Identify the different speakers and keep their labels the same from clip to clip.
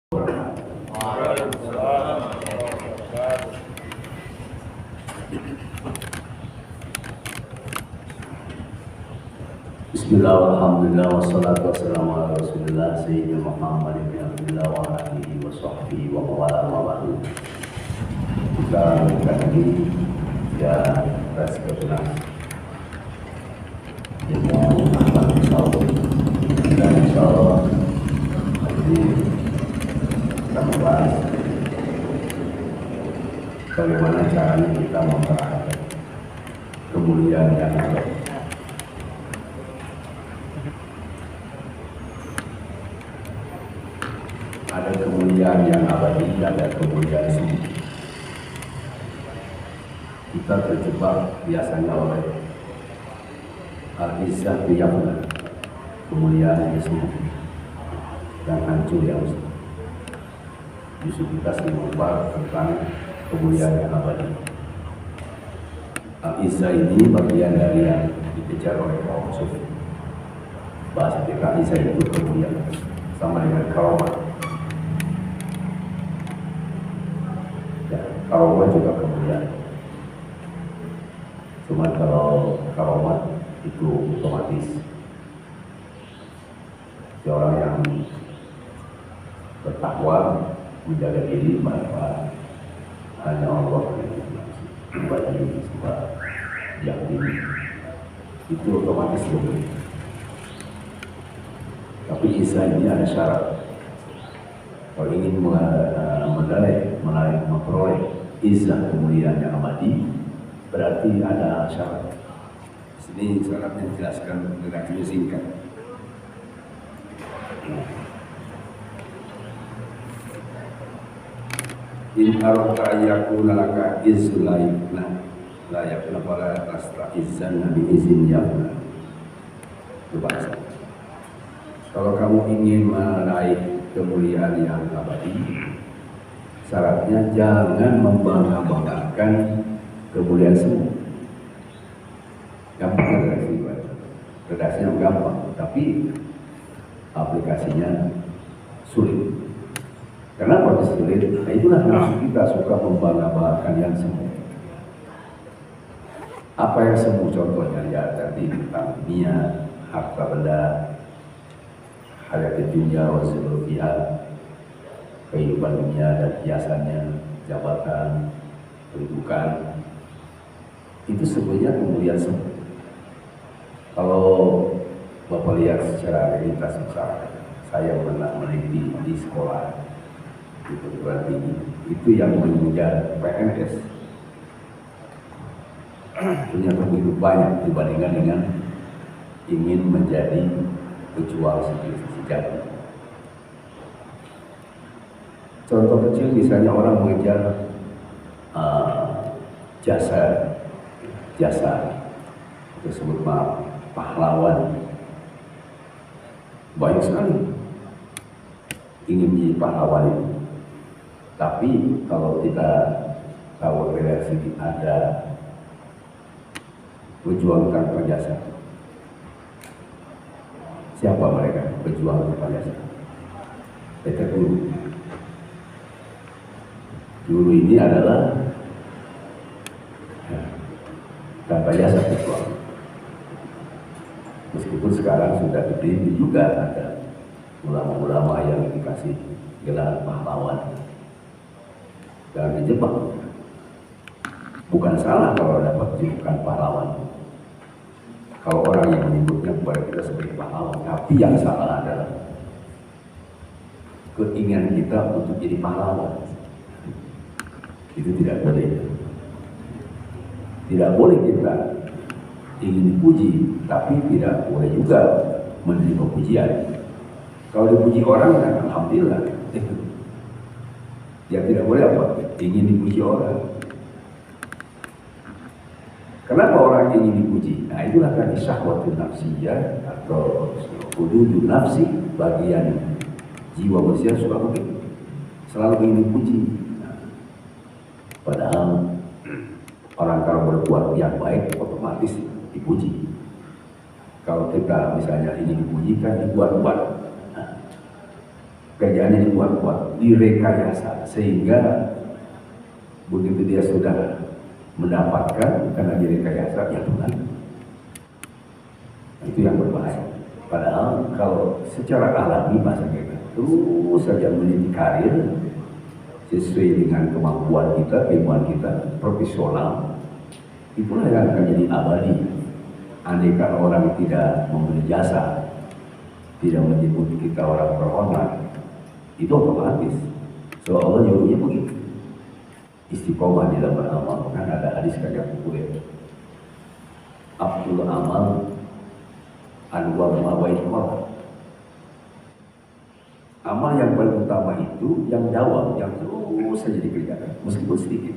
Speaker 1: Bismillah, alhamdulillah, wassalatu wassalamu ala rasulillah sayyidina Muhammad bin Abdullah wa alihi wa sahbihi wa mawala wa ba'du. Kita lagi ya tes kebenaran yang akan insyaallah dan insyaallah ini kita membahas bagaimana caranya kita memperhatikan kemuliaan yang ada. Ada kemuliaan yang abadi, ada kemuliaan semu. Kita terjebak biasanya oleh al-izzah biyafna, kemuliaan yang semu dan hancur yang semu. Justru kita sering membahas tentang kemuliaan yang abadi. Al-izzah ini bagian dari yang dikejar oleh kaum sufi. Bahasa kita izzah itu kemuliaan, sama dengan karomat. Karomat juga kemuliaan. Cuma kalau karomat itu otomatis seorang yang bertakwa menjaga diri bahwa hanya Allah yang bagi sebuah yang ini itu otomatis boleh. Tapi izzah ini ada syarat. Kalau ingin memperoleh izzah kemuliaan yang abadi, berarti ada syarat. Di sini syaratnya dijelaskan dengan singkat. In aradta ayyakuna laka izzun la yakuna wala tasta'izzanna bi izzin yakuna. Itu bahasa. Kalau kamu ingin meraih kemuliaan yang abadi, syaratnya jangan membangga-banggakan kemuliaan semu. Gampang redaksinya gampang, tapi aplikasinya sulit. Kenapa sulit? Nah, itulah nafsu kita suka membangga-banggakan yang semu. Apa yang semu contohnya? Ya tadi tentang dunia, harta benda, hayat dunia wa seluruhnya, kehidupan dunia dan hiasannya, jabatan, kedudukan, itu sebenarnya kemuliaan semu. Kalau Bapak lihat secara realitas misalnya, saya pernah meneliti di sekolah di perguruan tinggi, itu yang mengejar PNS ternyata begitu banyak dibandingkan dengan ingin menjadi pejuang sejati. Contoh kecil misalnya orang mengejar jasa disebut pahlawan, banyak sekali ingin menjadi pahlawan itu. Tapi kalau kita tahu relasi ada pejuang tanpa jasa, siapa mereka pejuang tanpa jasa? Kita dulu ini adalah tanpa jasa pejuang. Meskipun sekarang sudah gede juga ada ulama-ulama yang dikasih gelar pahlawan dan dijebak. Bukan salah kalau dapat julukan pahlawan, kalau orang yang menyebutnya kepada kita sebagai pahlawan. Tapi yang salah adalah keinginan kita untuk jadi pahlawan. Itu tidak boleh. Tidak boleh kita ingin dipuji, tapi tidak boleh juga menerima pujian. Kalau dipuji orang, kan alhamdulillah. Yang tidak boleh apa? Ingin dipuji orang. Kenapa orang ingin dipuji? Nah, itulah tadi syahwatun nafsiyah atau hududun nafsi, bagian jiwa manusia suka begitu, selalu ingin dipuji. Padahal orang kalau berbuat yang baik otomatis dipuji. Kalau kita misalnya ingin dipuji kan dibuat-buat. kerjaannya dibuat-buat, direkayasa, sehingga begitu dia sudah mendapatkan karena direkayasa, ya Tuhan. Itu yang berbahaya. Padahal kalau secara alami bahasa kita terus saja meniti karir sesuai dengan kemampuan kita, keibuan kita, profesional, itulah yang akan jadi abadi. Andaikan orang tidak memberi jasa, tidak menyebut kita orang terhormat, itu otomatis. So Allah nyuruhnya begitu. Istiqomah di dalam beramal. Kan ada hadis kagak populer. Abdul amal anwa ma'waid Allah. Amal yang paling utama itu yang dawam, yang terus saja dikerjakan, meskipun sedikit.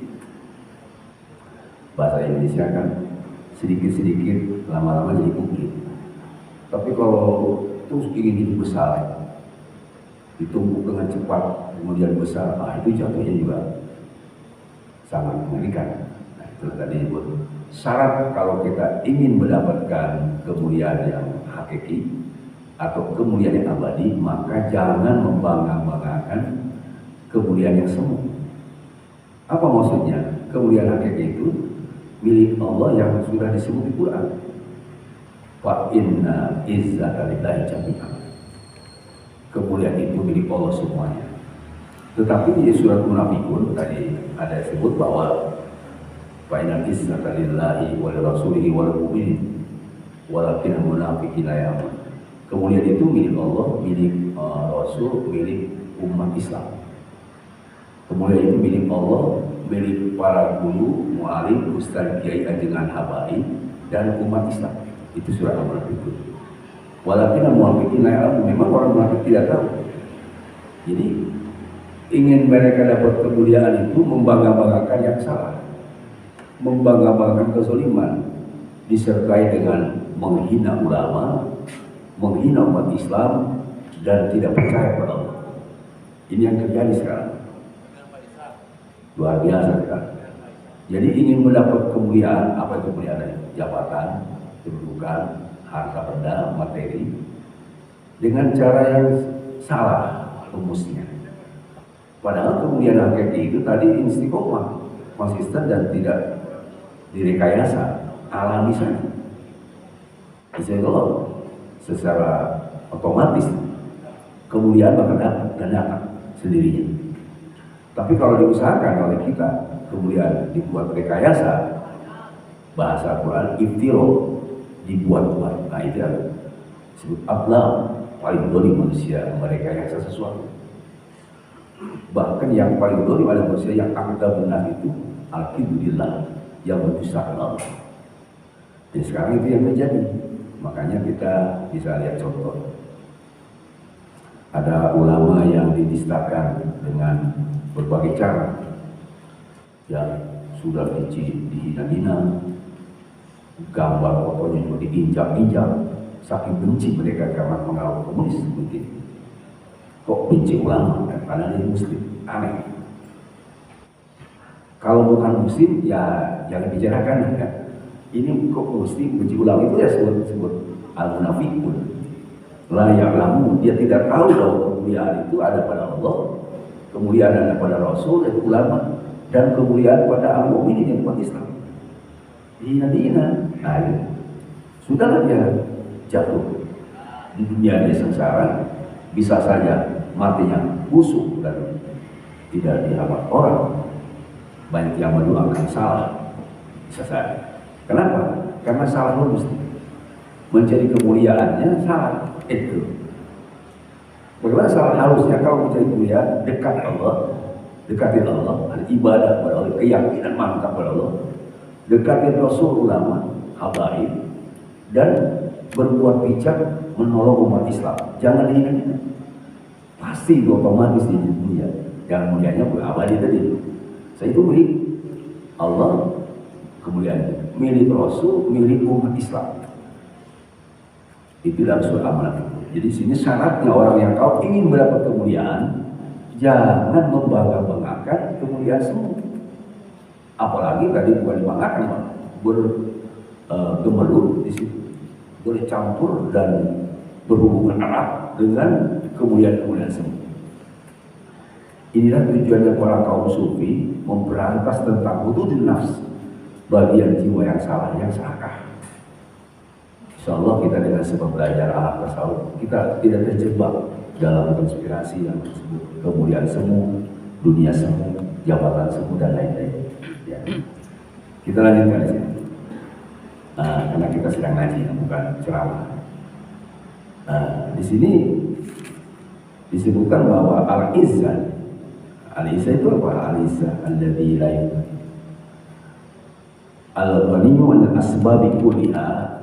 Speaker 1: Bahasa Indonesia kan sedikit-sedikit, lama-lama jadi bukit. Tapi kalau terus ingin jadi besar, ditumpuk dengan cepat, kemudian besar, itu jatuhnya juga sangat mengerikan. Nah, itu tadi disebut syarat kalau kita ingin mendapatkan kemuliaan yang hakiki atau kemuliaan yang abadi, maka jangan membangga-banggakan kemuliaan yang semu. Apa maksudnya? Kemuliaan hakiki itu milik Allah yang sudah disebut di Quran. Fa inna izzata lillahi jami'an. Kemuliaan itu milik Allah semuanya. Tetapi di surat Munafikun tadi ada disebut bahwa fa inna izzata lillahi wa lirasulihi wa lil mu'minin walakin munafiqina la ya'lamun. Kemuliaan itu milik Allah, milik Rasul, milik umat Islam. Kemuliaan itu milik Allah, milik para guru, mu'alim, ustaz, kiai, ajengan, habaib, dan umat Islam. Itu surah Al-Munafikun. Walakin munafiqin la ya'lamun, memang orang munafik tidak tahu. Jadi ingin mereka dapat kemuliaan itu membangga-banggakan yang salah, membangga-banggakan kezaliman, disertai dengan menghina ulama, menghina umat Islam, dan tidak percaya pada Allah. Ini yang terjadi sekarang. Luar biasa sekarang. Jadi ingin mendapat kemuliaan, apa itu kemuliaan? Jabatan, kedudukan, harta benda, materi, dengan cara yang salah rumusnya. Padahal kemuliaan hakiki itu tadi istiqomah, konsisten dan tidak direkayasa, alami saja. Insya Allah secara otomatis kemuliaan bakal datang sendirinya. Tapi kalau diusahakan oleh kita, kemuliaan dibuat rekayasa, bahasa Quran iftiro, dibuat-buat. Nah itu yang disebut ablam, paling dolim manusia merekayasa sesuatu. Bahkan yang paling dolim adalah manusia yang akda benar itu al-kibrillah, yang mendustakan Allah. Jadi sekarang itu yang terjadi. Makanya kita bisa lihat contoh. Ada ulama yang didustakan dengan berbagai cara, yang sudah dihina-hina, gambar fotonya juga diinjak-injak, saking benci mereka karena pengaruh komunis mungkin. Kok benci ulama? Karena dia muslim, aneh. Kalau bukan muslim, ya jangan bicarakan ya. Ini kok muslim benci ulama, itu ya sebut al-munafikun. La ya'lamun, dia tidak tahu bahwa kemuliaan itu ada pada Allah, kemuliaan ada pada Rasul, yaitu ulama, dan kemuliaan pada al-mu'minin yang umat Islam. Dihina-hina, nah itu sudahlah dia jatuh di dunia dia sengsara, bisa saja matinya busuk dan tidak dihormat orang. Banyak yang mendoakan salah, bisa saja. Kenapa? Karena salah lurus, mencari kemuliaannya salah. Itu bagaimana salah harusnya kalau mencari kemuliaan dekat Allah, dekatin Allah, ada ibadah pada Allah, keyakinan mantap pada Allah, dekatin Rasul, ulama, habaib, dan berbuat bijak menolong umat Islam. Jangan dihina-hina. Pasti otomatis di dunia. Yang mulianya abadi tadi. Saya itu milik Allah, kemuliaan milik Rasul, milik umat Islam. Itu dalam surah Al-Munafikun. Jadi sini syaratnya orang yang kau ingin mendapat kemuliaan, jangan membangga-banggakan kemuliaan semua. Apalagi tadi bukan dibanggakan, bergemerut di situ, bercampur dan berhubungan erat dengan kemuliaan-kemuliaan semua. Inilah tujuannya para kaum sufi memberantas tentang hududun nafs, bagian jiwa yang salah, yang serakah. Insya Allah kita dengan sebab belajar alat tasawuf, kita tidak terjebak dalam konspirasi yang disebut kemuliaan semu, dunia semu, jabatan semu, dan lain-lain. Ya. Kita lanjutkan di sini. Karena kita sedang ngaji, bukan ceramah. Di sini disebutkan bahwa al-izzah itu apa? Al-izzah alladzi la yufnah. Al-ghaniyyu an asbabi kulliha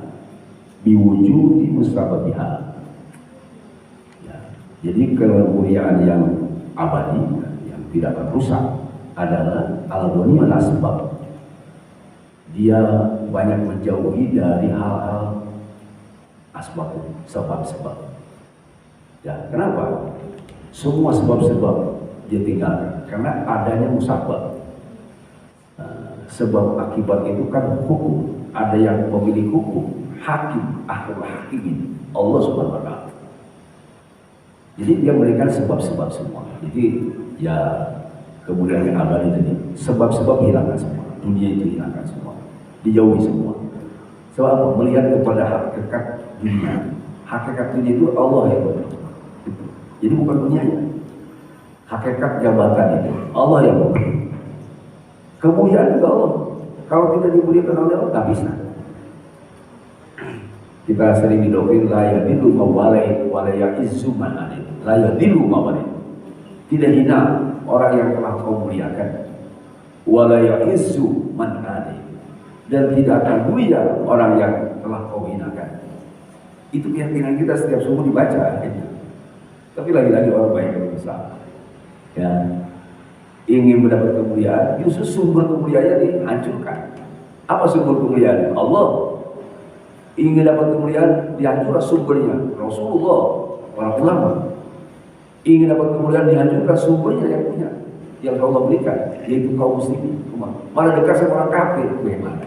Speaker 1: biwujudi musababiha. Ya. Jadi kemuliaan yang abadi, yang tidak akan rusak adalah al-ghaniyyu an asbab. Dia banyak menjauhi dari hal-hal asbab, sebab-sebab. Ya, kenapa? Semua sebab-sebab dia tinggalkan karena adanya musabab. Sebab akibat itu kan hukum, ada yang memilih hukum, hakim, akhirul hakimin, Allah Subhanahu wa Ta'ala. Jadi dia memberikan sebab-sebab semua. Jadi ya kemudian yang abadi tadi, sebab-sebab hilangkan semua, dunia itu hilangkan semua, dijauhi semua. Sebab apa? Melihat kepada hakikat dunia. Hakikat dunia itu Allah yang memberi. Jadi bukan dunianya. Hakikat jabatan itu Allah yang memberi. Kemuliaan juga Allah. Kalau tidak diberikan oleh Allah, tak bisa. Kita sering didoktrin la yadillu mawalai wa la ya'izzu man alai. La yadillu mawalai. Tidak hina orang yang telah kau muliakan. Wa la ya'izzu man alai. Dan tidak akan mulia orang yang telah kau hinakan. Itu keyakinan kita setiap subuh dibaca. Tapi lagi-lagi orang banyak yang besar. Ya, ingin mendapat kemuliaan, justru sumber kemuliaannya dihancurkan. Apa sumber kemuliaan? Allah. Ingin dapat kemuliaan, dihancurkan sumbernya Rasulullah, para ulama. Ingin dapat kemuliaan, dihancurkan sumbernya yang punya, yang Allah berikan, yaitu kaum muslimin. Malah dekat sama orang kafir, bagaimana?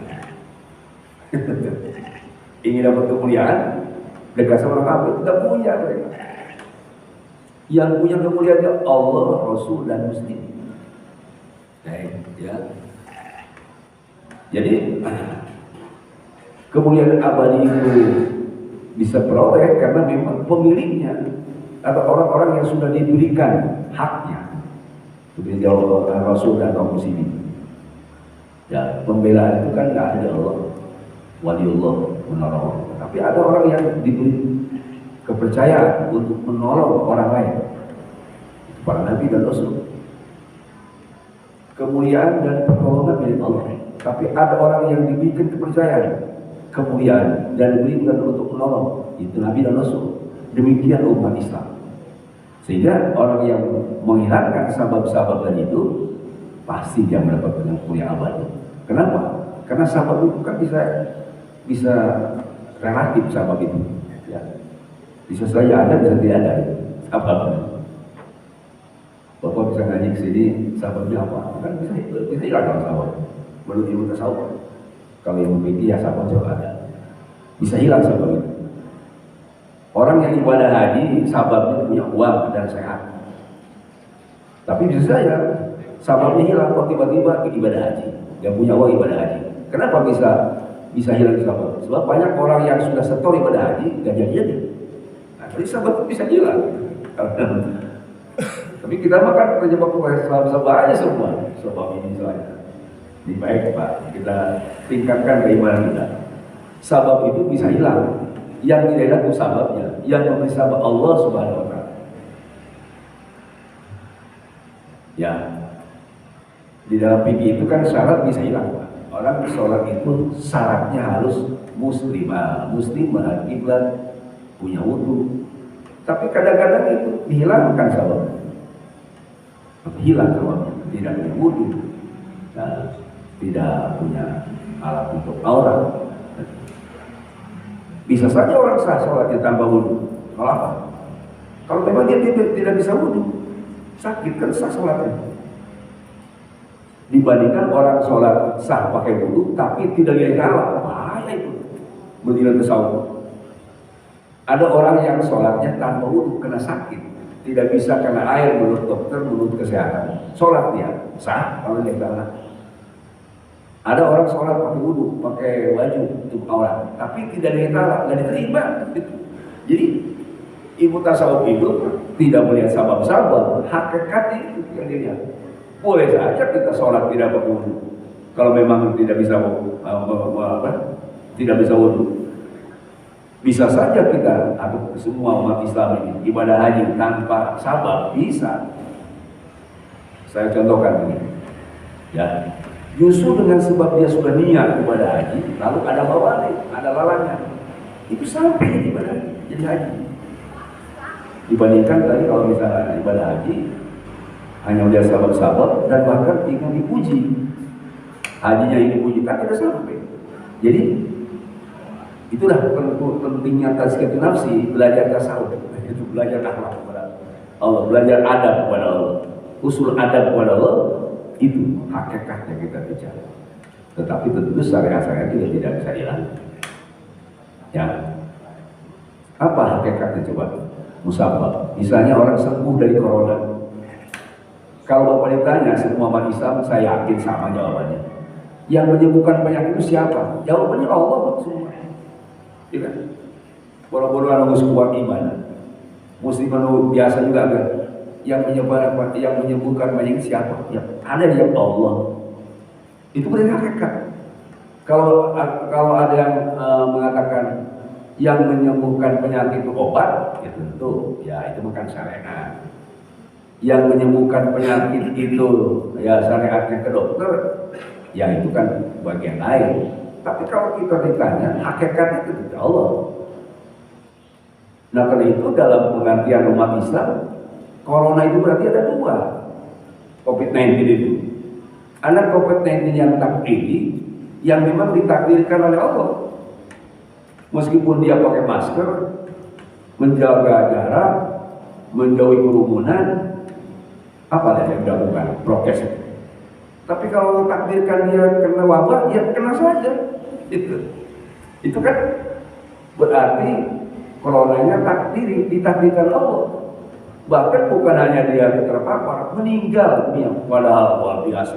Speaker 1: Ingin dapat kemuliaan, dekat sama orang kafir, tidak punya mereka. Yang punya kemuliaan Allah, Rasul, dan Muslim. Ya. Jadi kemuliaan abadi itu bisa peroleh karena memang pemiliknya atau orang-orang yang sudah diberikan haknya. Seperti Rasul dan kaum muslimin. Ya, pembelaan itu kan nggak ada Allah, waliullah menolong. Tapi ada orang yang diberi kepercayaan untuk menolong orang lain, para nabi dan rasul. Kemuliaan dan pertolongan milik Allah. Tapi ada orang yang diberikan kepercayaan, kemuliaan dan diberikan untuk menolong, itu nabi dan rasul. Demikian umat Islam. Sehingga orang yang menghilangkan sabab-sabab tadi itu pasti dia mendapatkan kemuliaan abadi. Kenapa? Karena sabab itu kan bisa relatif sabab itu. Ya. Bisa saja ada, bisa tidak ada. Sababnya. Bapak bisa ngaji ke sini, sababnya apa? Kan bisa hilang sabab. Menurut ilmu tasawuf. Kalau yang memiliki ya sabab juga ada. Bisa hilang sabab itu. Orang yang ibadah haji, sababnya punya uang dan sehat. Tapi bisa saja sababnya hilang kok tiba-tiba ibadah haji. Yang punya uang ibadah haji. Kenapa bisa hilang sabab? Sebab banyak orang yang sudah setor ibadah haji gak jadi. Nah, jadi sabab itu bisa hilang. Tapi kita makan terjebak sebab aja semua. Sebab ini soalnya. Ini baik Pak, kita tingkatkan keimanan kita. Sabab itu bisa hilang. Yang tidak hilang itu sababnya. Yang memberi sabab Allah Subhanahu wa Ta'ala. Ya. Di dalam fikih itu kan syarat bisa hilang Pak. Orang sholat itu syaratnya harus muslimah, kiblat, punya wudu. Tapi kadang-kadang itu dihilangkan sababnya. Hilang sababnya, tidak punya wudu, tidak punya alat untuk aurat. Bisa saja orang sah sholatnya tanpa wudu. Kalau apa? Kalau memang dia tidak bisa wudu, sakit kan sah sholatnya. Dibandingkan orang sholat sah pakai wudu tapi tidak lihat Allah, bahaya itu. Berdiri tasawuf. Ada orang yang sholatnya tanpa wudu kena sakit. tidak bisa kena air menurut dokter, menurut kesehatan. Sholat dia sah kalau dia salah. Ada orang sholat pakai wudhu, pakai baju untuk aurat, tapi tidak diterima, nggak diterima. Gitu. Jadi ilmu tasawuf itu tidak melihat sabab-sabab, hakikat itu yang dilihat. Boleh saja kita sholat tidak pakai wudhu, kalau memang tidak bisa tidak bisa wudhu. Bisa saja kita atau semua umat Islam ini ibadah haji tanpa sabab bisa. Saya contohkan ini, ya. Justru dengan sebab dia sudah niat ibadah haji, lalu ada bawaan, ada lalanya, itu sampai jadi ibadah haji, jadi haji. Dibandingkan tadi kalau misalnya ibadah haji hanya melihat sabab-sabab dan bahkan ingin dipuji, hajinya ini dipuji kan tidak sampai. Jadi itulah pentingnya tazkiyatun nafsi, belajar tasawuf, itu belajar akhlak kepada Allah, belajar adab kepada Allah, usul adab kepada Allah, itu hakikat yang kita bicara. Tetapi tentu syariat-syariat juga tidak bisa hilang. Ya, apa hakikatnya coba? Musabab. Misalnya orang sembuh dari corona. Kalau Bapak ditanya semua umat Islam, saya yakin sama jawabannya. Yang menyembuhkan penyakit itu siapa? Jawabannya Allah semua. Iya kan? Boro-boro harus kuat iman. Muslim biasa juga kan? Yang menyembuhkan penyakit siapa? Ya, ada yang Allah. Itu benar hakikat. Kalau ada yang mengatakan yang menyembuhkan penyakit itu obat, ya tentu, ya itu bukan syariat. Yang menyembuhkan penyakit itu, ya syariatnya ke dokter, ya itu kan bagian lain. Tapi kalau kita ditanya, hakikatnya itu Allah. Nah karena itu dalam pengertian umat Islam, corona itu berarti ada dua. COVID-19 itu. Ada COVID-19 yang takdiri, yang memang ditakdirkan oleh Allah. Meskipun dia pakai masker, menjaga jarak, menjauhi kerumunan, apa yang dilakukan? Prokes. Tapi kalau takdirkan dia kena wabah, ya kena saja. Itu kan berarti coronanya ditakdirkan Allah. Bahkan bukan hanya dia terpapar, meninggal dunia, padahal luar biasa.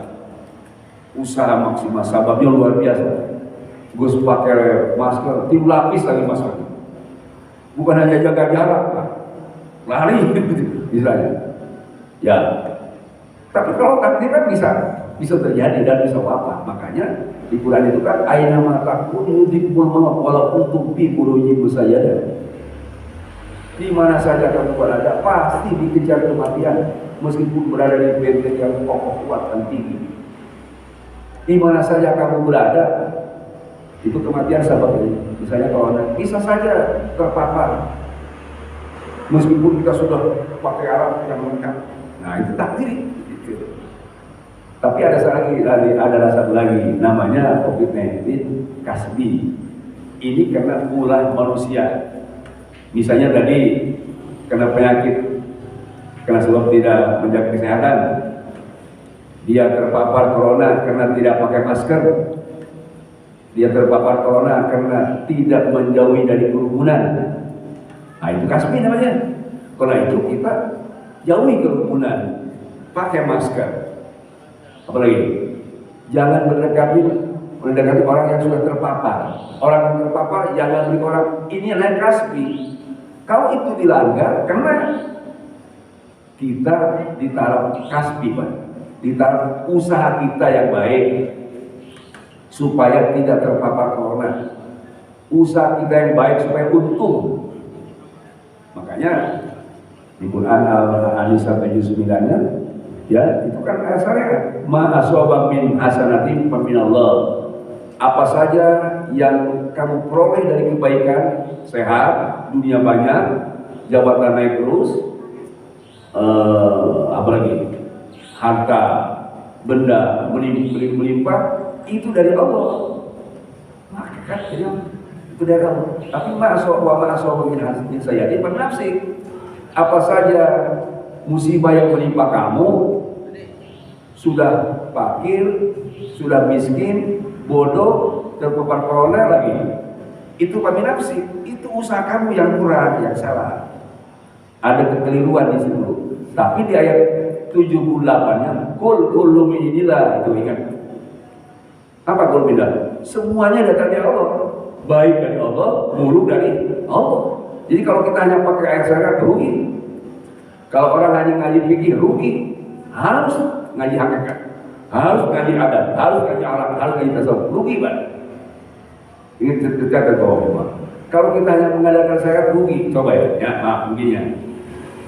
Speaker 1: Usaha maksimal sababnya luar biasa. Gus pakai masker, tim lapis lagi masker. Bukan hanya jaga jarak, lari misalnya. Ya, tapi kalau takdir kan bisa terjadi dan bisa wafat. Makanya di Quran itu kan aina ma takunu yudhibul maut walaupun tufi buruji musayyadah. Di mana saja kamu berada pasti dikejar kematian meskipun berada di benteng yang kokoh kuat dan tinggi. Di mana saja kamu berada itu kematian sebabnya. Misalnya corona bisa saja terpapar meskipun kita sudah pakai alat yang lengkap. Nah itu takdir. Tapi ada satu lagi namanya COVID-19 kasbi. Ini karena ulah manusia. Misalnya tadi kena penyakit karena sebab tidak menjaga kesehatan, dia terpapar corona karena tidak pakai masker, dia terpapar corona karena tidak menjauhi dari kerumunan. Nah itu kasbi namanya. Karena itu kita jauhi kerumunan, pakai masker. Apalagi jangan mendekati orang yang sudah terpapar. Orang yang terpapar jangan beri orang ini lain kasbi. Kalau itu dilanggar, karena kita di taraf kasbi, Pak, di taraf usaha kita yang baik supaya tidak terpapar corona. Usaha kita yang baik supaya untung. Makanya di Quran Al-Anisa 79-nya, ya itu kan syariat. Ma aswaba min hasanatin fa minallah. Apa saja yang kamu peroleh dari kebaikan, sehat, dunia banyak, jabatan naik terus, apalagi harta, benda melimpah, itu dari Allah. Maka itu dari Allah. Tapi ma'asawah min hasanin sayyidin bernafsi. Apa saja musibah yang menimpa kamu, sudah fakir, sudah miskin, bodoh, terpapar corona lagi, itu kami nafsi, itu usaha kamu yang kurang, yang salah. Ada kekeliruan di situ. Tapi di ayat 78-nya kul kullu minillah, itu ingat. Apa kul minillah? Semuanya datang dari Allah. Baik dari Allah, buruk dari Allah. Jadi kalau kita hanya pakai ayat syariat rugi. Kalau orang hanya ngaji fikih rugi. Harus ngaji hakikat, harus ngaji adat, harus ngaji alat, harus ngaji tasawuf, rugi Pak. Ini terkata bahwa kalau kita hanya mengadakan syariat rugi. Coba ya, maaf begini ya.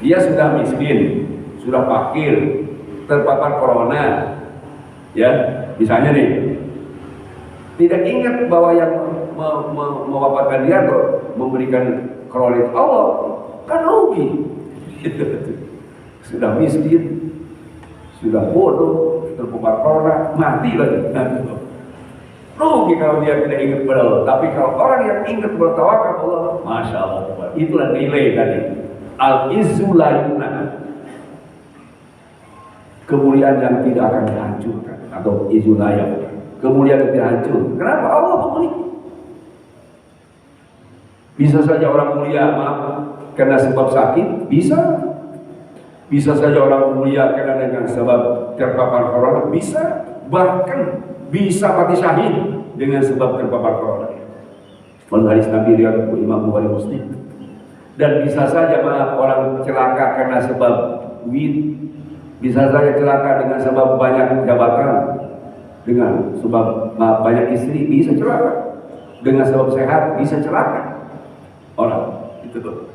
Speaker 1: Dia sudah miskin, sudah fakir, terpapar corona, ya, misalnya nih, tidak ingat bahwa yang mewafatkan dia atau memberikan corona itu Allah, kan rugi. Sudah miskin, sudah bodoh, terpapar corona, mati lagi. Rugi kalau dia tidak ingat kepada Allah. Tapi kalau orang yang ingat bertawakal Allah, masya Allah, itulah nilai tadi. Al-izzu la yumna, kemuliaan yang tidak akan dihancurkan, atau izzu la yumna, kemuliaan yang tidak hancur. Kenapa? Allah memiliki. Bisa saja orang mulia maaf karena sebab sakit, bisa. Bisa saja orang mulia karena dengan sebab terpapar corona, bisa. Bahkan bisa mati syahid dengan sebab terpapar corona. Menurut hadis Nabi riwayat Imam Bukhari Muslim. Dan bisa saja maaf orang celaka karena sebab duit, bisa saja celaka dengan sebab banyak jabatan, dengan sebab banyak istri, bisa celaka. Dengan sebab sehat, bisa celaka. Orang itu tuh.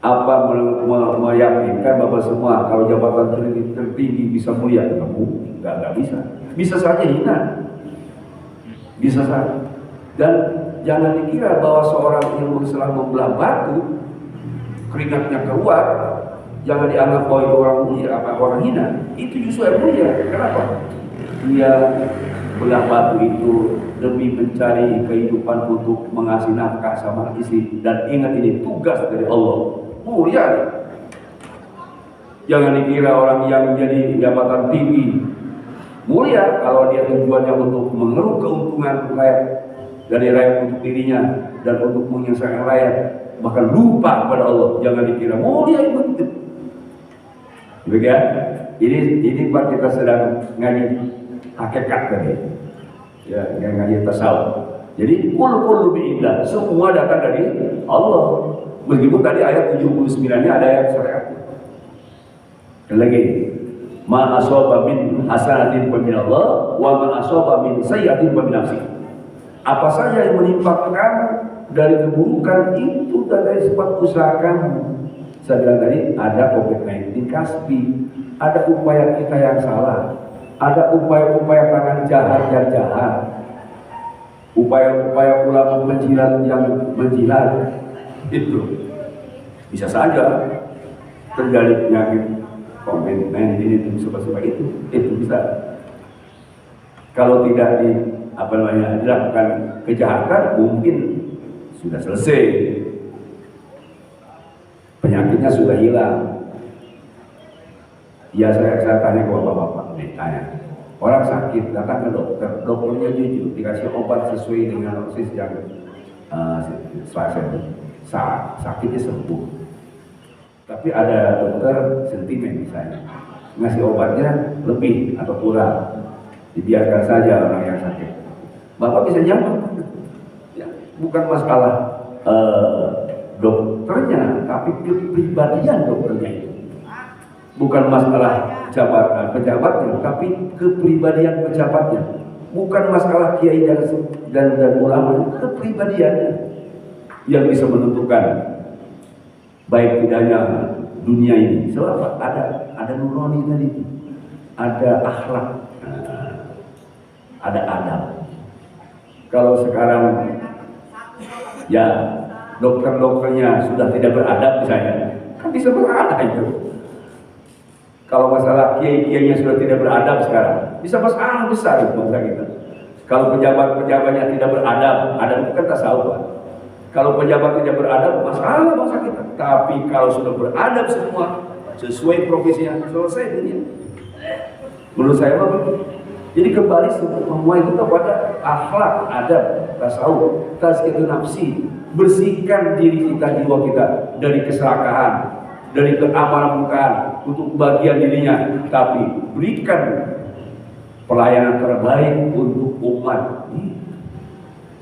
Speaker 1: Apa meyakinkan bahwa semua kalau jabatan tertinggi bisa mulia? Enggak bisa. Bisa saja hina, bisa saja. Dan jangan dikira bahwa seorang ilmu setelah membelah batu keringatnya keluar, jangan dianggap bahwa itu orang mulia apa orang hina. Itu justru yang mulia. Kenapa? Dia belah batu itu demi mencari kehidupan untuk mengasih nafkah sama istri, dan ingat ini tugas dari Allah. Mulia. Jangan dikira orang yang jadi jabatan tinggi mulia kalau dia tujuannya untuk mengeruk keuntungan rakyat dari rakyat untuk dirinya dan untuk menyelesaikan rakyat, bahkan lupa kepada Allah. Jangan dikira mulia itu. Begitu. Ini Pak, kita sedang ngaji hakikat tadi. Ya, ngaji tasawuf. Jadi kul bi'illah, semua datang dari Allah. Meskipun tadi ayat 79-nya ada ayat syariat. Dan lagi, ma asaba min hasanatin fa min Allah wa ma asaba min sayyi'atin fa min nafsi. Apa saja yang menimpa kamu dari keburukan itu dari sebab usaha kamu. Saya bilang tadi ada COVID-19 kasbi, ada upaya kita yang salah, ada upaya-upaya tangan jahat yang jahat, upaya-upaya ulama menjilat yang menjilat. Itu bisa saja terjadi penyakit COVID-19 itu sebab itu bisa. Kalau tidak dilakukan kejahatan, mungkin sudah selesai, penyakitnya sudah hilang. Ya, saya tanya ke bapak-bapak, tanya, orang sakit datang ke dokter, dokternya jujur dikasih obat sesuai dengan dosis yang sakitnya sembuh. Tapi ada dokter sentimen misalnya, ngasih obatnya lebih atau kurang, dibiarkan saja orang yang sakit. Bapak bisa jawab, ya, bukan masalah dokternya, tapi kepribadian dokternya itu. Bukan masalah pejabatnya, tapi kepribadian pejabatnya. Bukan masalah kiai dan ulama, kepribadiannya yang bisa menentukan baik tidaknya dunia ini. Sebab ada nurani tadi, ada akhlak, ada adab. Kalau sekarang ya dokter-dokternya sudah tidak beradab misalnya, kan bisa beradab itu. Kalau masalah kiai-kiainya sudah tidak beradab sekarang, bisa masalah besar itu bangsa kita. Kalau pejabat-pejabatnya tidak beradab, ada bukan tasawuf. Kalau pejabat tidak beradab, masalah bangsa kita. Tapi kalau sudah beradab semua sesuai profesinya, selesai dunia. Menurut saya apa? Jadi kembali semua itu kepada akhlak, adab, tasawuf, tazkiyatun nafsi. Bersihkan diri kita, jiwa kita dari keserakahan, dari keamanukan untuk bagian dirinya, tapi berikan pelayanan terbaik untuk umat.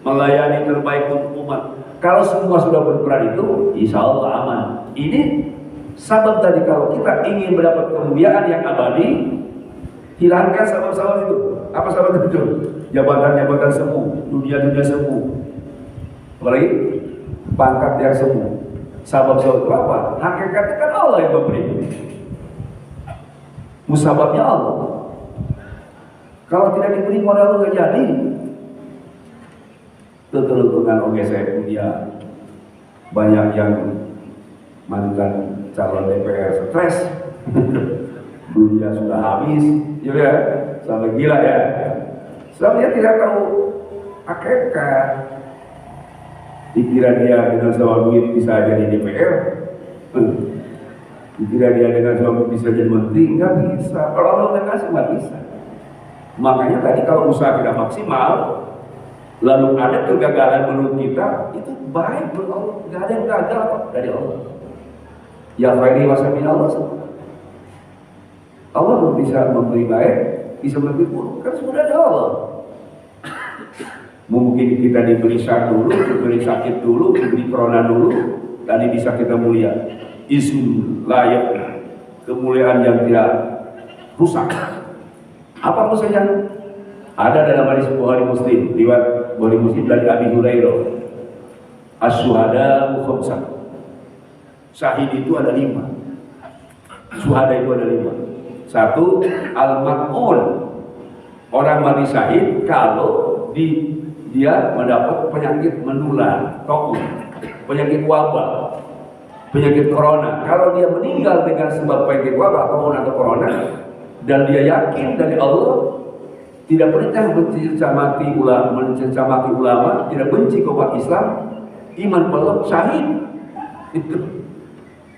Speaker 1: Melayani terbaik untuk umat. Kalau semua sudah berperan itu, insya Allah aman. Ini sabab tadi, kalau kita ingin mendapat kemuliaan yang abadi, hilangkan sabab-sabab itu. Apa sabab itu? Jabatan-jabatan semu, dunia-dunia semu, apalagi pangkat yang semu. Sabab-sabab itu apa? Hakikatnya kan Allah yang memberi. Musababnya Allah. Kalau tidak diberi oleh Allah nggak jadi. Kekeluntungan oke saya punya banyak yang mantan calon DPR stres. Dunia sudah habis, ya, sampai gila ya. Sebab dia tidak tahu hakikat. Dikira dia dengan sebuah duit bisa jadi DPR, dikira dia dengan sebuah duit bisa jadi menteri, nggak bisa. Kalau Allah nggak kasih, nggak bisa. Makanya tadi kalau usaha tidak maksimal, lalu ada kegagalan menurut kita, itu baik menurut Allah. Nggak ada yang gagal kok dari Allah. Ya khairi wasamin Allah semua. Allah bisa memberi baik, bisa memberi buruk, kan sudah ada Allah. Mungkin kita diberi dulu, diberi sakit dulu, diberi corona dulu, tadi bisa kita mulia. Isu layak, kemuliaan yang tidak rusak. Apa saja ada dalam hadis Bukhari Muslim, riwayat Bukhari Muslim dari Abi Hurairah. Asy-syuhada khamsah. Syahid itu ada 5. Syuhada itu ada 5. 1, al-mat'un, orang mati syahid kalau dia mendapat penyakit menular, penyakit wabah, penyakit corona. Kalau dia meninggal dengan sebab penyakit wabah atau corona, dan dia yakin dari Allah, tidak pernah mencacamaki ulama, tidak benci umat Islam, iman Allah, syahid. Itu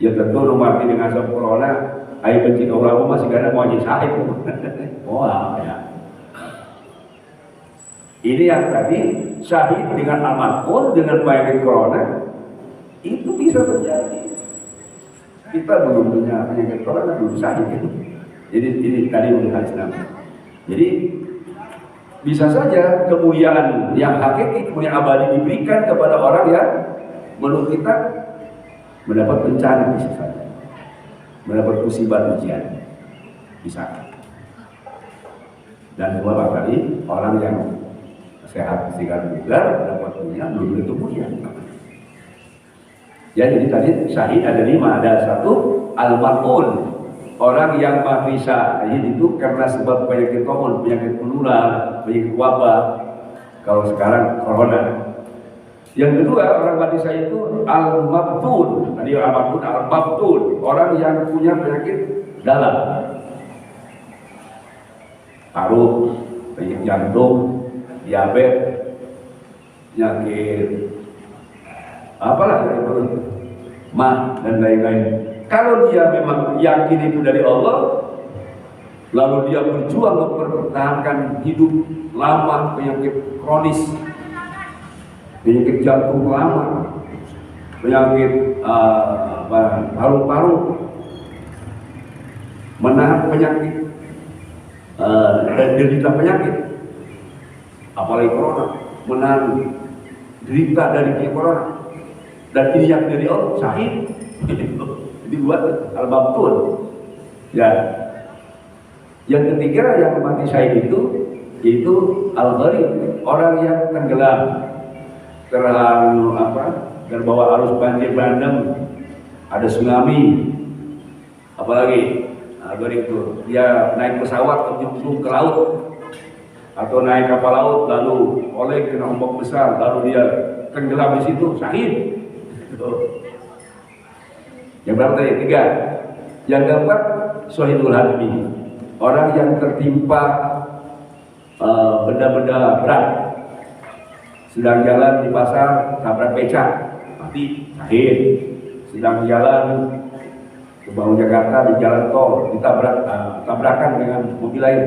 Speaker 1: ya tentu mati dengan sebab corona. Ayo benci ulama masih gak ada mau jadi syahid. Wah, ya. Ini yang tadi syahid dengan amanul, dengan penyakit corona, itu bisa terjadi. Kita belum punya penyakit corona, belum syahid. Jadi ini tadi menurut Islam. Jadi bisa saja kemuliaan yang hakiki, kemuliaan abadi diberikan kepada orang yang menurut kita mendapat bencana, bisa saja mendapat musibah ujian, bisa. Dan dua tadi orang yang sehat segar bugar mendapat dunia belum tentu mulia. Ya, jadi tadi syahid ada 5, ada 1 al-mat'un, orang yang mati syahid itu karena sebab penyakit komun, penyakit menular, penyakit wabah. Kalau sekarang corona. Yang kedua, orang mati syahid itu al-mabtun. Tadi al-mabtun, orang yang punya penyakit dalam, paru, penyakit jantung, diabetes, penyakit apalah mah dan lain-lain. Kalau dia memang yakin itu dari Allah, lalu dia berjuang mempertahankan hidup lama, penyakit kronis, penyakit jantung lama, penyakit paru-paru, menahan penyakit dan derita penyakit, apalagi corona, menahan derita dari corona, dan ini yang dari Allah, syahid. Dibuat al-mabtun. Ya. Yang ketiga yang mati syahid itu al-gharib, orang yang tenggelam, terlalu terbawa arus banjir bandang, ada tsunami, apalagi gharib itu dia naik pesawat terjun ke laut atau naik kapal laut lalu oleh kena ombak besar lalu dia tenggelam di situ, syahid. Yang berapa tadi? 3. Yang keempat, syahidul hadmi, orang yang tertimpa benda-benda berat, sedang jalan di pasar tabrak becak, mati, syahid. Sedang jalan ke Bangun Jakarta di jalan tol, tabrakan dengan mobil lain,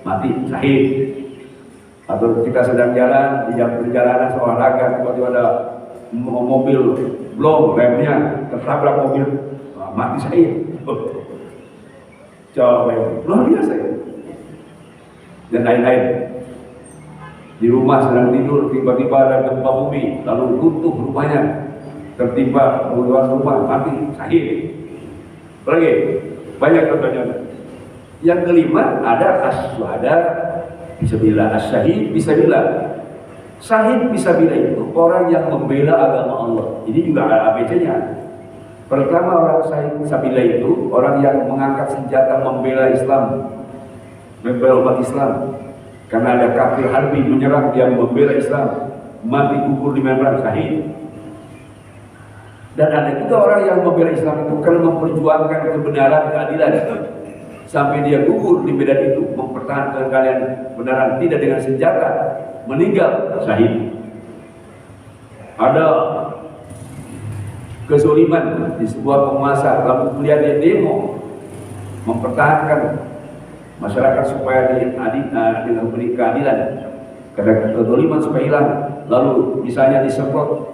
Speaker 1: mati syahid. Atau kita sedang jalan di jam perjalanan olahraga, tiba-tiba ada mobil blong remnya tertabrak mobil, mati syahid. Coba luar biasa ya. Dan lain-lain. Di rumah sedang tidur, tiba-tiba ada gempa bumi, lalu runtuh rumahnya, tertimpa kebutuhan rumah, mati syahid. Lagi banyak contohnya. Yang kelima ada as-syuhada fisabilillah, as-syahid fisabilillah. Syahid fisabilillah itu orang yang membela agama Allah. Ini juga ada ABC-nya. Pertama, orang syahid fisabilillah itu orang yang mengangkat senjata membela Islam, membela umat Islam. Karena ada kafir harbi menyerang, dia membela Islam, mati gugur di medan syahid. Dan ada juga orang yang membela Islam itu karena memperjuangkan kebenaran, keadilan, sampai dia gugur di medan itu, mempertahankan kebenaran tidak dengan senjata, meninggal syahid. Ada kezaliman di sebuah penguasa, lalu kemudian dia demo mempertahankan masyarakat supaya diberi keadilan, karena kezaliman supaya hilang. Lalu misalnya disemprot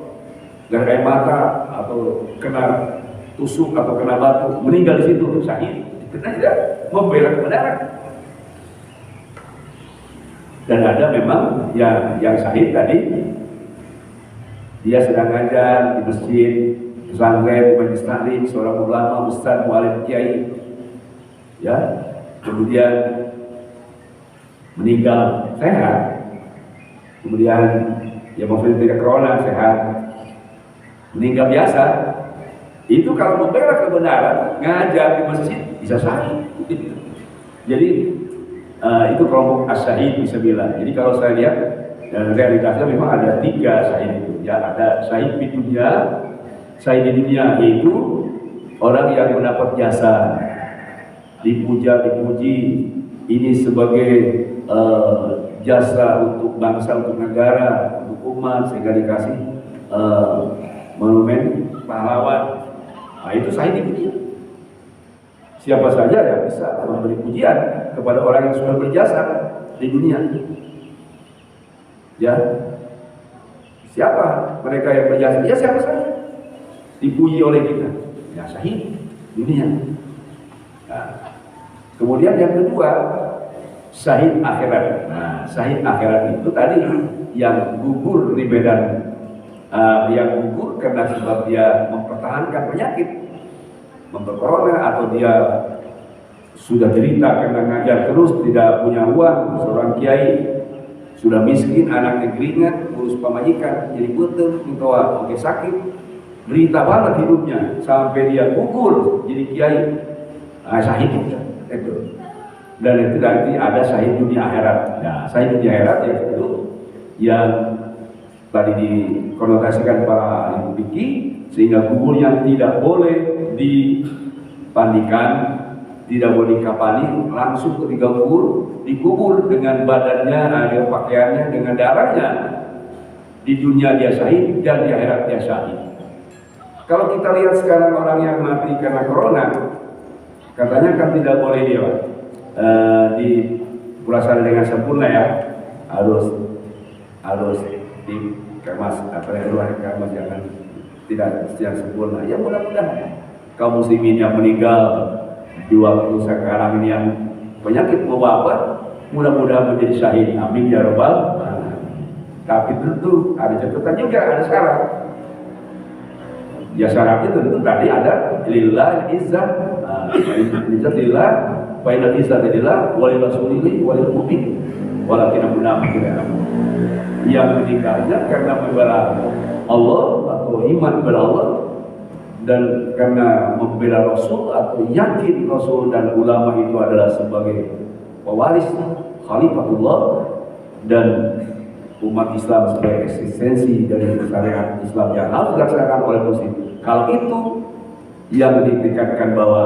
Speaker 1: gas air mata atau kena tusuk atau kena batu, meninggal di situ syahid. Karena tidak membela kebenaran. Dan ada memang yang syahid tadi, dia sedang ngajar di masjid, pesantren, di majelis taklim, seorang ulama, ustaz, mualim, kiai, ya, kemudian meninggal sehat, kemudian ya maksudnya tidak corona, sehat, meninggal biasa. Itu kalau membela kebenaran, ngajar di masjid bisa syahid. Jadi itu kelompok as-syahid fisabilillah. Jadi kalau saya lihat realitasnya memang ada 3 syahid itu. Ya, ada syahid di dunia. Syahid di dunia yaitu orang yang mendapat jasa, dipuja, dipuji, ini sebagai jasa untuk bangsa, untuk negara, untuk umat, sehingga dikasih monumen pahlawan. Nah, itu syahid di dunia. Siapa saja yang bisa memberi pujian kepada orang yang sudah berjasa di dunia. Ya, siapa mereka yang berjasa? Ya siapa saja dipuji oleh kita. Ya syahid dunia. Nah, kemudian yang kedua, syahid akhirat. Nah, syahid akhirat itu tadi yang gugur di medan, yang gugur karena sebab dia mempertahankan penyakit, corona, atau dia sudah derita karena ngajar terus, tidak punya uang, seorang kiai sudah miskin, anaknya keringat, urus pamajikan, jadi betul, minta oke sakit, derita banget hidupnya, sampai dia gugur jadi kiai, syahid itu. Dan itu nanti ada syahid dunia akhirat. Nah, syahid dunia akhirat yaitu yang tadi dikonotasikan para ahli fikih, sehingga kuburnya tidak boleh dipandikan, tidak boleh dikapani, langsung ketika dikubur dengan badannya, ada pakaiannya, dengan darahnya. Di dunia dia syahid dan di akhirat dia syahid. Kalau kita lihat sekarang orang yang mati karena corona, katanya kan tidak boleh dia dipulasan dengan sempurna, ya, harus dikemas, kemas, jangan tidak secara sempurna. Ya mudah-mudahan kaum muslimin yang meninggal di waktu sekarang ini yang penyakit mewabah, mudah-mudahan menjadi syahid. Amin ya rabbal alamin. Tapi tentu ada catatan juga, ada syarat. Ya syaratnya tentu tadi ada lillah izzah, izzah lillah, wa inna izzah lillah, wa li rasulihi wa lil mu'minin, walakin munafiqun yang meninggalnya karena membela Allah atau iman kepada Allah, dan karena membela Rasul atau yakin Rasul dan ulama itu adalah sebagai pewaris Khalifatullah dan umat Islam sebagai eksistensi dari syariat Islam yang harus dilaksanakan oleh muslim. Kalau itu yang ditekankan bahwa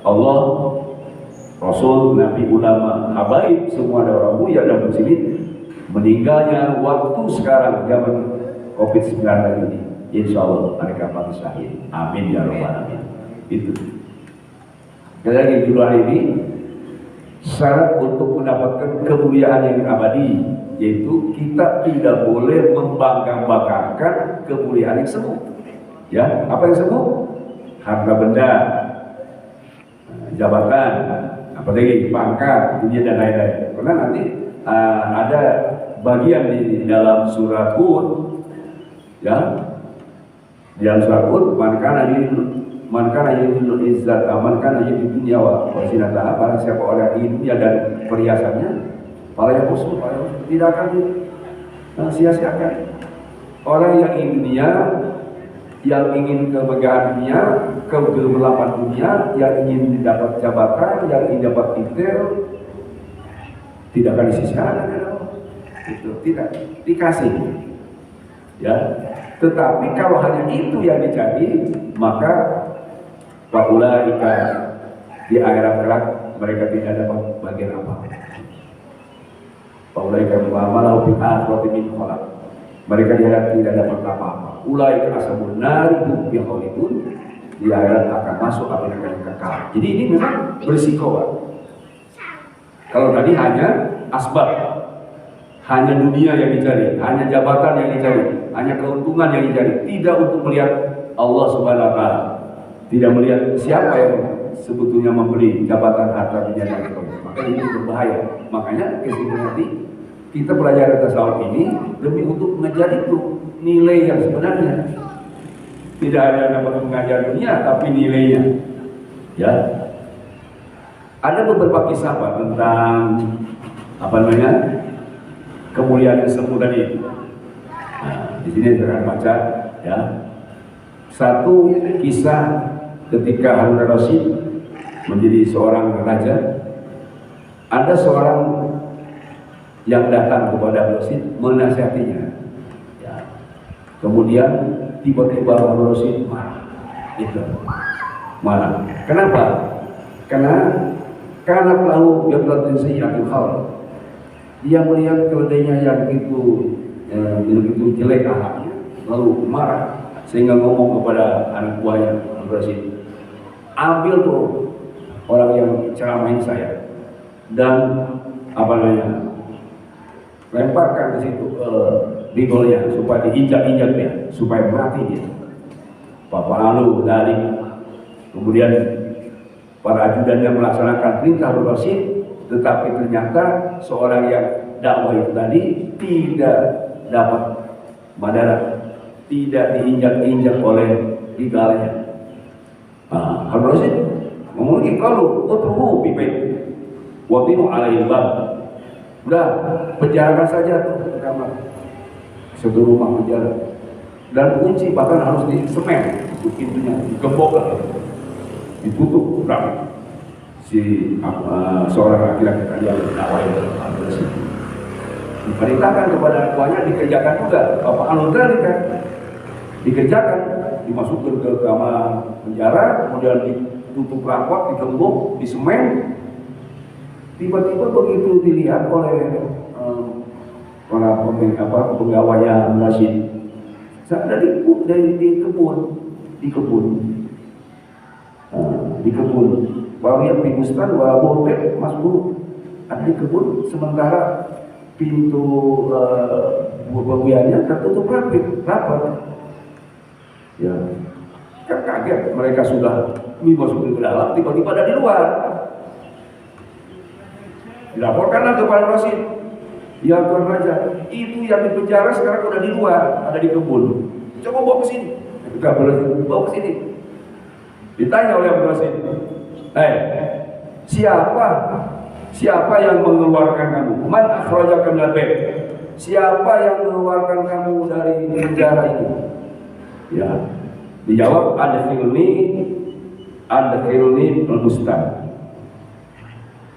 Speaker 1: Allah, Rasul, Nabi, ulama, habaib, semua ada orang mulia dan muslimin, meninggalnya waktu sekarang zaman COVID-19 ini, insya Allah mereka pasti syahid. Amin ya rabbal alamin. Itu. Sekali lagi judul hari ini, syarat untuk mendapatkan kemuliaan yang abadi, yaitu kita tidak boleh membanggang-banggakan kemuliaan yang semu. Ya, apa yang semu? Harta benda, jabatan, apalagi pangkat, dunia dan lain-lain. Karena nanti ada bagian di dalam surat Hud, ya, di dalam surat Hud, man kana yuridul izzat, man kana yuridud dunya wa zinataha, barang siapa orang ingin dunia dan perhiasannya, fala yaqusu, tidak akan sia-siakan. Orang yang ingin dunia, yang ingin kemegahan dunia, kegelapan dunia, yang ingin dapat jabatan, yang ingin dapat titel, tidak akan disisihkan, itu tidak dikasih, ya. Tetapi kalau hanya itu yang dicari, maka faulaika di akhirat kelak mereka tidak dapat bagian apa. Faulaika mu'amalahu bil akhirati min khalaq. Mereka tidak dapat apa-apa. Ulaika ashabun nari hum fiha khalidun. Di akhirat akan masuk api neraka yang kekal. Jadi ini memang berisiko, Pak. Kalau tadi hanya asbab, hanya dunia yang dicari, hanya jabatan yang dicari, hanya keuntungan yang dicari, tidak untuk melihat Allah Subhanahu wa taala, tidak melihat siapa yang sebetulnya memberi jabatan, harta, dunia dan sebagainya. Maka ini berbahaya. Makanya kesimpulan nanti kita belajar tasawuf ini demi untuk mengejar itu nilai yang sebenarnya. Tidak hanya dapat mengajar dunia, tapi nilainya. Ya, ada beberapa kisah Pak tentang apa namanya kemuliaan yang semu tadi. Nah, di sini saya akan baca, ya, satu kisah ketika Harun ar-Rasyid menjadi seorang raja. Ada seorang yang datang kepada Ar-Rasyid menasihatinya. Ya. Kemudian tiba-tiba Harun ar-Rasyid marah. Itu marah. Kenapa? Karena lalu dia berarti sayyatul hal. Dia melihat keledainya yang begitu jelek akhlaknya, lalu marah sehingga ngomong kepada anak buahnya Ar-Rasyid, ambil tuh orang yang ceramahin saya dan apa namanya, lemparkan ke situ bigolnya supaya diinjak-injak dia, supaya mati dia. Lalu dari kemudian para ajudannya melaksanakan perintah Ar-Rasyid, tetapi ternyata seorang yang dakwah itu tadi tidak dapat madarat, tidak diinjak-injak oleh bigalnya. Ar-Rasyid ngomong lagi, kalau utruhu bibit wabinu alaihi bab, udah penjarakan saja tuh ke kamar, satu rumah penjara, dan kunci bahkan harus disemen pintunya, digembok, ditutup rapi. Seorang laki-laki tadi yang dakwah itu diperintahkan kepada tuanya dikerjakan juga. Apa anudari kan dikerjakan, dimasukkan ke kamar penjara, kemudian ditutup rapat, digembok, disemen. Tiba-tiba begitu dilihat oleh para pegawainya Ar-Rasyid, dari kebun. Bahwa yang pingustan bahwa boleh masuk ada di kebun, sementara pintu buah-buahannya tertutup rapat. Ya, kan kaget, mereka sudah dimasukin ke dalam, tiba-tiba ada di luar. Dilaporkanlah kepada Ar-Rasyid, ya Tuan Raja, itu yang di penjara sekarang udah di luar, ada di kebun. Coba bawa ke sini. Enggak boleh bawa ke sini. Ditanya oleh Ar-Rasyid, siapa yang mengeluarkan kamu? Man akhrajaka minal bait? Siapa yang mengeluarkan kamu dari penjara ini? Ya, dijawab adkhilni al-bustan.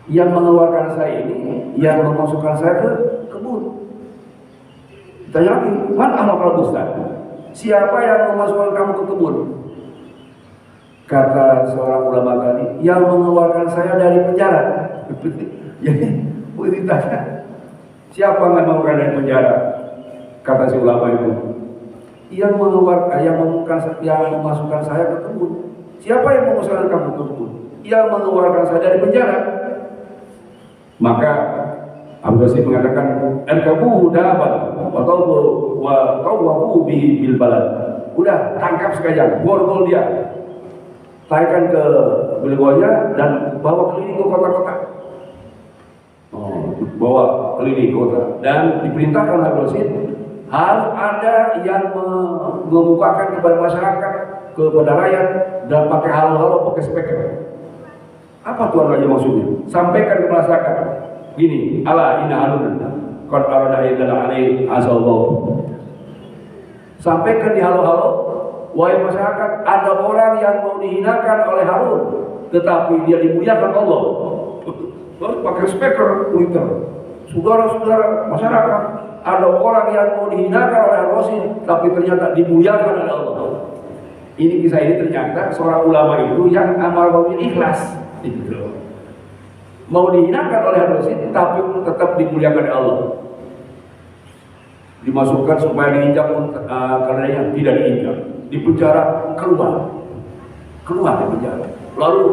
Speaker 1: Yang mengeluarkan saya ini, yang memasukkan saya ke kebun. Ditanya lagi, man akhrajaka bustan? Siapa yang memasukkan kamu ke kebun? Kata seorang ulama tadi, yang mengeluarkan saya dari penjara. Jadi, ditanya, siapa yang mengeluarkan dari penjara? Kata si ulama itu, yang memasukkan saya ke kebun. Siapa yang memasukkan kamu ke kebun? Yang mengeluarkan saya dari penjara. Maka Abu Rasid mengatakan erkabu dapat wa tawafu bihi bil balad. Udah tangkap sekalian, borgol dia. Taikkan ke belegonya dan bawa keliling ke kota-kota. Bawa keliling kota dan diperintahkan oleh Abu Rasid harus ada yang membukakan kepada masyarakat, kepada rakyat dan pakai halo-halo, pakai speaker. Apa Tuan Raja maksudnya? Sampaikan ke masyarakat. Gini, ala inna alun qad arada illa alaihi azallahu. Sampaikan di halo-halo, wahai masyarakat, ada orang yang mau dihinakan oleh Harun, tetapi dia dimuliakan Allah. Terus pakai speaker Twitter. Saudara-saudara masyarakat, ada orang yang mau dihinakan oleh Rasul, tapi ternyata dimuliakan oleh Allah. Ini kisah ini ternyata seorang ulama itu yang amal baunya ikhlas. Mau dihinakan oleh Rasul, tapi tetap dimuliakan oleh Allah. Dimasukkan supaya diinjak, karenanya tidak diinjak. Di penjara keluar di penjara. Lalu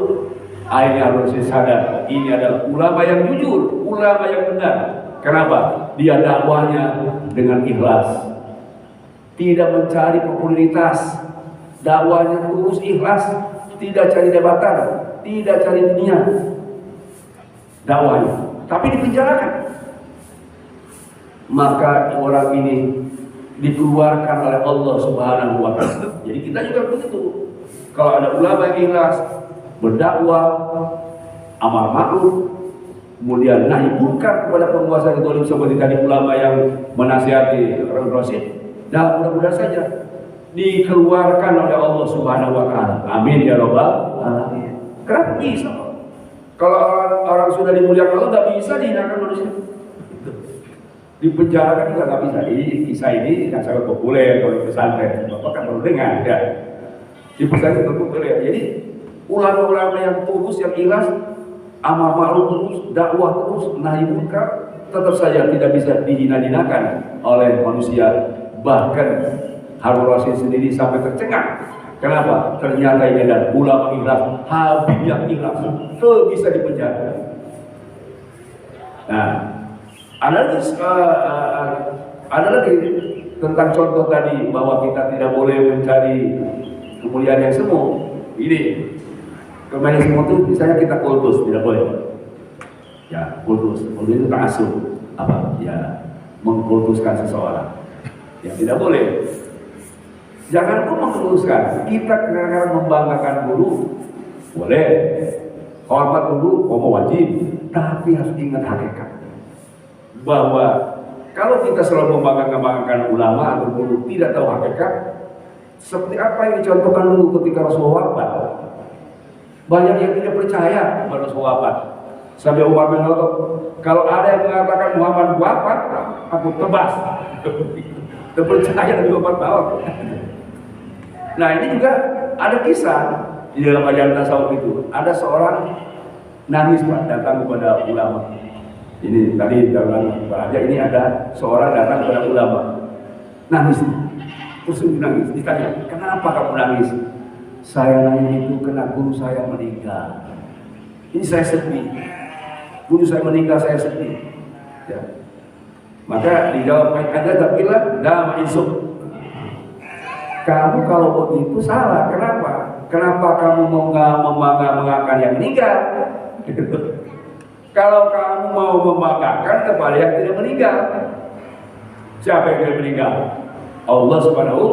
Speaker 1: akhirnya Rasul sadar ini adalah ulama yang jujur, ulama yang benar. Kenapa? Dia dakwahnya dengan ikhlas, tidak mencari popularitas, dakwahnya tulus ikhlas, tidak cari jabatan, tidak cari dunia, dakwahnya. Tapi dipenjarakan. Maka orang ini dikeluarkan oleh Allah Subhanahu wa Ta'ala. Jadi kita juga begitu. Kalau ada ulama yang ikhlas, berdakwah, amar ma'ruf, kemudian nahi munkar kepada penguasa yang zalim seperti tadi ulama yang menasihati Rasid, dan mudah-mudahan saja dikeluarkan oleh Allah Subhanahu wa Ta'ala. Amin ya rabbal alamin. Kenapa bisa? Kalau orang sudah dimuliakan Allah, nggak bisa dihinakan manusia. Di penjara kan juga nggak bisa. Ini kisah ini yang sangat populer kalau di pesantren. Bapak kan baru dengar ya. Di pesantren itu populer. Jadi ulama-ulama yang tulus, yang ikhlas, amal ma'ruf terus, dakwah terus, nahi munkar, tetap saja tidak bisa dihina-hinakan oleh manusia. Bahkan Harun Rasid sendiri sampai tercengang. Kenapa? Ternyata ini adalah ulama ikhlas, habib yang ikhlas, bisa dipenjara. Nah, ada lagi tentang contoh tadi bahwa kita tidak boleh mencari kemuliaan yang semu. Ini kemuliaan yang semu itu misalnya kita kultus, tidak boleh. Ya, kultus itu ta'assub, apa? Ya, mengkultuskan seseorang. Ya, tidak boleh. Jangan pun mengkultuskan. Kita kadang-kadang membanggakan guru, boleh. Hormat guru, wajib. Tapi harus ingat hakikat. Bahwa kalau kita selalu membanggakan ulama atau guru tidak tahu hakikat, seperti apa yang dicontohkan dulu ketika Rasulullah wafat. Banyak yang tidak percaya pada Rasulullah wafat. Sampai Umar bin Khattab, kalau ada yang mengatakan Muhammad wafat, aku tebas. Terpercaya dari wafat bawah. Nah, ini juga ada kisah di dalam ajaran tasawuf itu. Ada seorang nangis datang kepada ulama. Ini tadi dalam aja ini ada seorang datang kepada ulama, nangis, terus nangis. Ditanya, kenapa kamu nangis? Saya nangis itu karena guru saya meninggal. Ini saya sedih. Guru saya meninggal, saya sedih. Ya. Maka dijawab aja, tapi lah, dah isuk. Kamu kalau begitu salah. Kenapa? Kenapa kamu mau membanggakan yang meninggal? Kalau kamu mau membanggakan kepada yang tidak meninggal, siapa yang tidak meninggal? Allah Subhanahu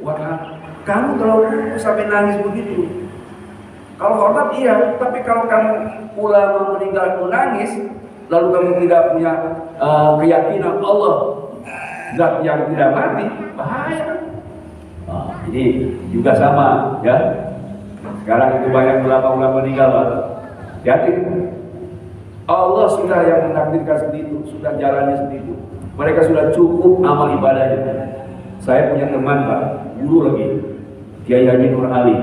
Speaker 1: wa Ta'ala. Kamu kalau sampai nangis begitu, kalau hormat iya, tapi kalau kamu ulama meninggal menangis, lalu kamu tidak punya keyakinan Allah zat yang tidak mati, bahaya. Nah, ini juga sama, ya. Sekarang itu banyak ulama-ulama meninggal, hati-hati. Allah sudah yang menakdirkan seperti itu, sudah jalannya seperti itu. Mereka sudah cukup amal ibadahnya. Saya punya teman Pak, guru lagi, Kiai Haji Nur Ali.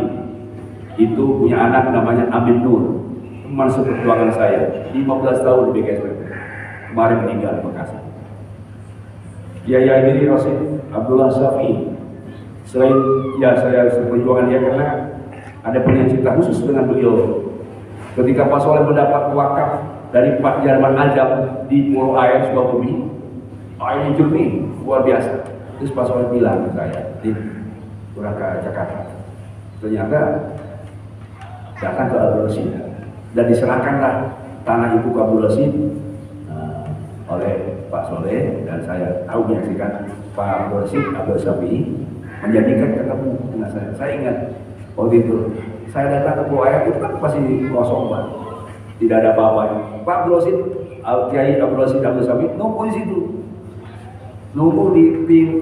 Speaker 1: Itu punya anak namanya Amin Nur, teman seperjuangan saya, 15 tahun di BKSP. Kemarin meninggal di Makassar. Kiai Haji Rasid Abdullah Syafi'i. Selain ya saya seperjuangan dia karena ada punya cerita khusus dengan beliau. Ketika Pak Soleh mendapat wakaf dari Pak Jarman Ajam di Pulau Air Sukabumi, airnya jernih luar biasa. Terus Pak Soleh bilang ke saya, pulang ke Jakarta, ternyata datang ke Abdul Rashid dan diserahkanlah tanah itu ke Abdul Rashid oleh Pak Soleh, dan saya tahu menyaksikan Pak Abdul Rashid Abdul Syafi'i menjadikan ketemu dengan saya. Saya ingat waktu itu saya datang ke Pulau Air itu kan masih kosong Pak, tidak ada apa-apa. Pak Abdul Rashid Kiai Abdul Rashid Abdul Syafi'i nunggu di situ, nunggu di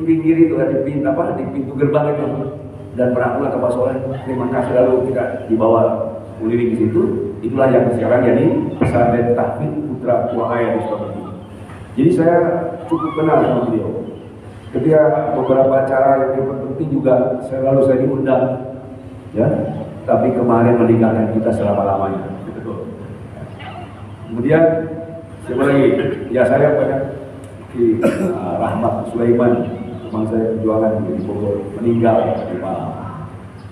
Speaker 1: pinggir itu, di pintu gerbang itu, dan berangkulah ke Pak Soleh. Terima kasih, lalu kita dibawa keliling di situ. Itulah yang sekarang jadi pesantren Tahfidz Putra Pulau Air di Sukabumi. Jadi saya cukup kenal sama beliau. Ketika beberapa acara yang penting juga selalu saya diundang, ya. Tapi kemarin meninggalkan kita selama-lamanya. Betul. Kemudian siapa lagi? Ya saya banyak di Rahmat Sulaiman, teman saya perjuangan di Bogor, meninggal di malam.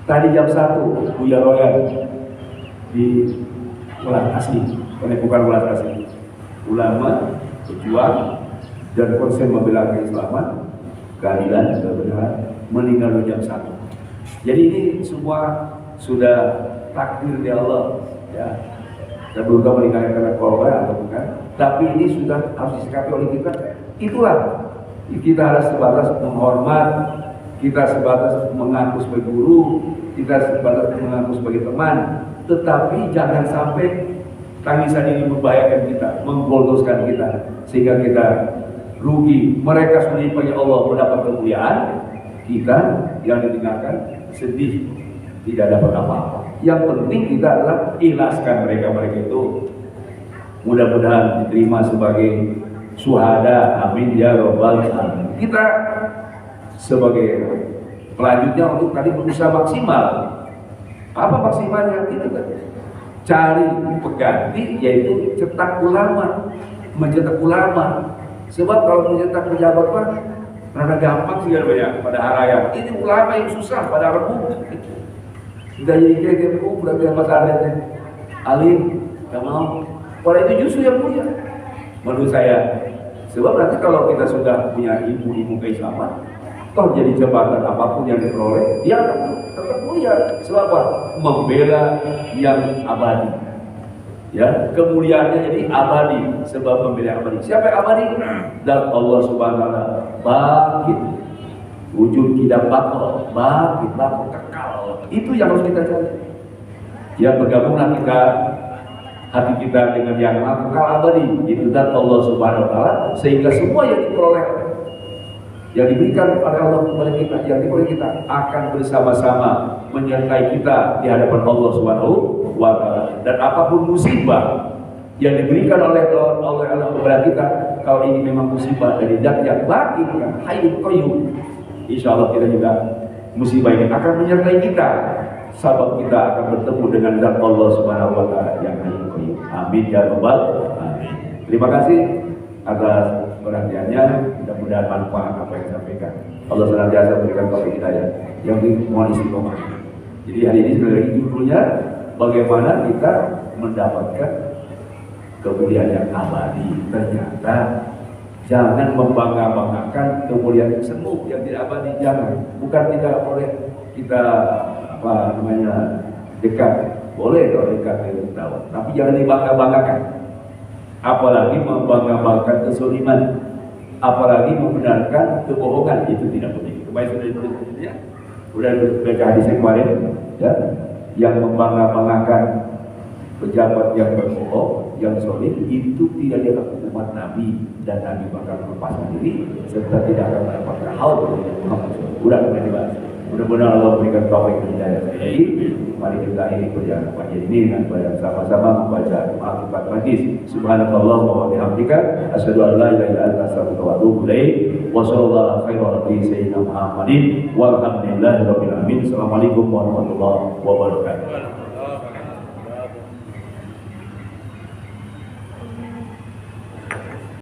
Speaker 1: Tadi jam 1 Buya Royan di Ulat Asli, bukan Ulat Asli, ulama, pejuang dan konsen membela keislaman, keadilan, kebenaran, meninggal di jam 1. Jadi ini semua sudah takdir dari Allah, ya. Dan bukan meninggalkan karena korban atau bukan, tapi ini sudah harus disikapi oleh kita. Itulah kita harus sebatas menghormat, kita sebatas mengaku sebagai guru, kita sebatas mengaku sebagai teman, tetapi jangan sampai tangisan ini membahayakan kita, menggoloskan kita, sehingga kita rugi. Mereka sudah dipanggil Allah mendapat kemuliaan, kita yang ditinggalkan sedih, tidak dapat apa-apa. Yang penting kita adalah ikhlaskan mereka itu. Mudah-mudahan diterima sebagai syuhada, amin ya rabbal alamin. Kita sebagai pelanjutnya untuk tadi berusaha maksimal. Apa maksimalnya? Itu kan cari pengganti, yaitu cetak ulama, mencetak ulama. Sebab kalau mencetak pejabat kan rada gampang sih banyak pada haraya. Ini ulama yang susah pada rebu. Sudah jadi KGPU, udah bilang Mas Arden, alim, gak mau. Pada itu justru yang mulia, menurut saya. Sebab nanti kalau kita sudah punya ilmu keislaman, toh jadi jabatan apapun yang diperoleh, dia akan tetap mulia. Sebab apa? Membela yang abadi. Ya, kemuliaannya jadi abadi, sebab membela yang abadi. Siapa yang abadi? Dan Allah Subhanahu wa taala baqi, wujud tidak bakal, baqi kekal. Itu yang harus kita cari. Ya, bergabunglah kita, hati kita dengan yang kekal abadi, itu dan Allah Subhanahu wa taala, sehingga semua yang diperoleh, yang diberikan oleh Allah kepada kita, yang diperoleh kita akan bersama-sama menyertai kita di hadapan Allah Subhanahu wa taala. Dan apapun musibah yang diberikan oleh Allah kepada kita, kalau ini memang musibah dari zat yang baqi, hayyul qayyum, insyaallah kita juga musibah ini akan menyertai kita, sabab kita akan bertemu dengan zat Allah Subhanahu wa taala yang hayyul qayyum. Amin ya rabbal alamin. Terima kasih atas perhatiannya, mudah-mudahan manfaat apa yang disampaikan. Allah senantiasa memberikan taufik hidayah yang dimohon istiqomah. Jadi hari ini sebenarnya judulnya bagaimana kita mendapatkan kemuliaan yang abadi. Ternyata jangan membangga-banggakan kemuliaan yang semu, yang tidak abadi. Jangan, bukan tidak boleh kita dekat, boleh kalau dekat dengan dakwah, tapi jangan dibangga-banggakan. Apalagi membangga-banggakan kezaliman, apalagi membenarkan kebohongan, itu tidak boleh. Kemarin sudah ditulis ya, sudah baca hadis kemarin ya, yang membangga-banggakan pejabat yang berbohong, yang zalim, itu tidak dianggap umat Nabi, dan Nabi bakal melepaskan diri serta tidak akan mendapatkan hal dari Muhammad SAW. Udah mulai dibahas. Mudah-mudahan Allah memberikan taufik dan hidayah. Jadi mari kita akhiri perjalanan pagi ini dengan sama-sama membaca Al-Fatihah Majlis. Subhanallah wa bihamdika, asyhadu an la ilaha illa anta, astaghfiruka wa atubu ilaik. Wa sallallahu alaihi wa sallam sayyidina Muhammadin walhamdulillahi rabbil alamin. Assalamualaikum warahmatullahi wabarakatuh.